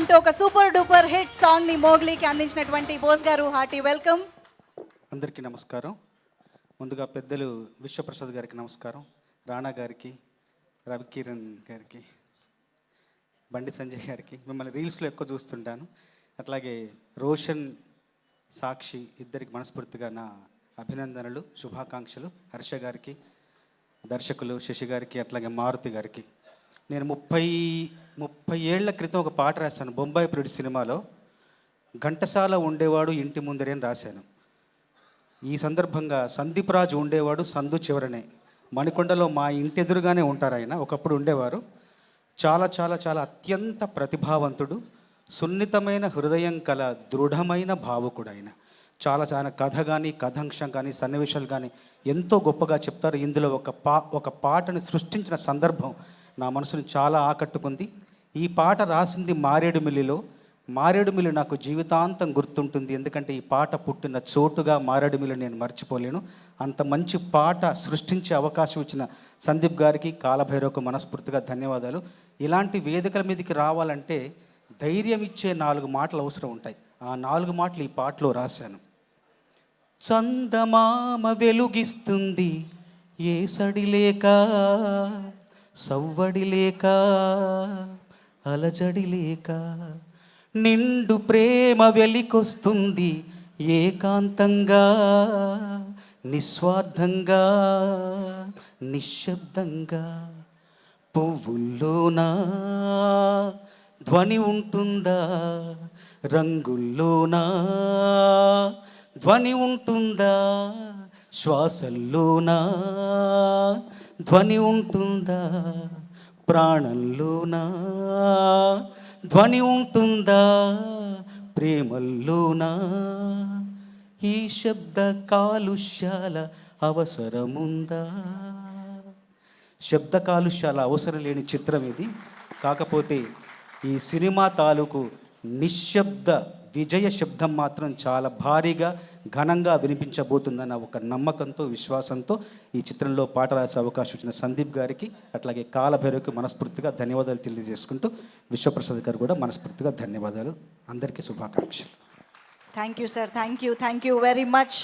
అంటూ ఒక super duper hit song ని మోగ్లీకి అందించినటువంటి బోస్ గారు హార్టీ వెల్కమ్. అందరికీ నమస్కారం. ముందుగా పెద్దలు విశ్వప్రసాద్ గారికి నమస్కారం, రాణా గారికి, రవికిరణ్ గారికి, బండి సంజయ్ గారికి. మిమ్మల్ని రీల్స్లో ఎక్కువ చూస్తుంటాను. అట్లాగే రోషన్, సాక్షి ఇద్దరికి మనస్ఫూర్తిగా నా అభినందనలు, శుభాకాంక్షలు. హర్ష గారికి, దర్శకులు శశి గారికి, అట్లాగే మారుతి గారికి. నేను 30 ఏళ్ల క్రితం ఒక పాట రాశాను బొంబాయి ప్రియుడి సినిమాలో. ఘంటసాల ఉండేవాడు ఇంటి ముందరే అని రాశాను. ఈ సందర్భంగా సందీప్ రాజు ఉండేవాడు సందు చివరనే, మణికొండలో మా ఇంటి ఎదురుగానే ఉంటారు ఆయన. ఒకప్పుడు ఉండేవారు. చాలా చాలా చాలా అత్యంత ప్రతిభావంతుడు, సున్నితమైన హృదయం కల దృఢమైన భావుకుడు ఆయన. చాలా చాలా కథ కానీ, కథాంశం కానీ, సన్నివేశాలు కానీ ఎంతో గొప్పగా చెప్తారు. ఇందులో ఒక పాటను సృష్టించిన సందర్భం నా మనసును చాలా ఆకట్టుకుంది. ఈ పాట రాసింది మారేడుమిల్లిలో. మారేడుమిల్లి నాకు జీవితాంతం గుర్తుంటుంది. ఎందుకంటే ఈ పాట పుట్టిన చోటుగా మారేడుమిల్లి నేను మర్చిపోలేను. అంత మంచి పాట సృష్టించే అవకాశం ఇచ్చిన సందీప్ గారికి, కాలభైరవకు మనస్ఫూర్తిగా ధన్యవాదాలు. ఇలాంటి వేదికల మీదకి రావాలంటే ధైర్యం ఇచ్చే 4 మాటలు అవసరం ఉంటాయి. ఆ 4 మాటలు ఈ పాటలో రాశాను. చందమామ వెలుగిస్తుంది ఏ సడి లేక, సవ్వడి లేక, అలజడి లేక, నిండు ప్రేమ వెలికొస్తుంది ఏకాంతంగా, నిస్వార్థంగా, నిశ్శబ్దంగా. పువ్వుల్లోనా ధ్వని ఉంటుందా, రంగుల్లోనా ధ్వని ఉంటుందా, శ్వాసల్లోనా ధ్వని ఉంటుందా, ప్రాణంలోనా ధ్వని ఉంటుందా, ప్రేమల్లోనా. ఈ శబ్ద కాలుష్యాల అవసరముందా? శబ్ద కాలుష్యాల అవసరం లేని చిత్రం ఇది. కాకపోతే ఈ సినిమా తాలూకు నిశ్శబ్ద విజయ శబ్దం మాత్రం చాలా భారీగా, ఘనంగా వినిపించబోతుందన్న ఒక నమ్మకంతో, విశ్వాసంతో ఈ చిత్రంలో పాట రాసే అవకాశం ఇచ్చిన సందీప్ గారికి, అట్లాగే కాలభైరవకి మనస్ఫూర్తిగా ధన్యవాదాలు తెలియజేసుకుంటూ, విశ్వప్రసాద్ గారు కూడా మనస్ఫూర్తిగా ధన్యవాదాలు. అందరికీ శుభాకాంక్షలు. Thank you sir, thank you very much.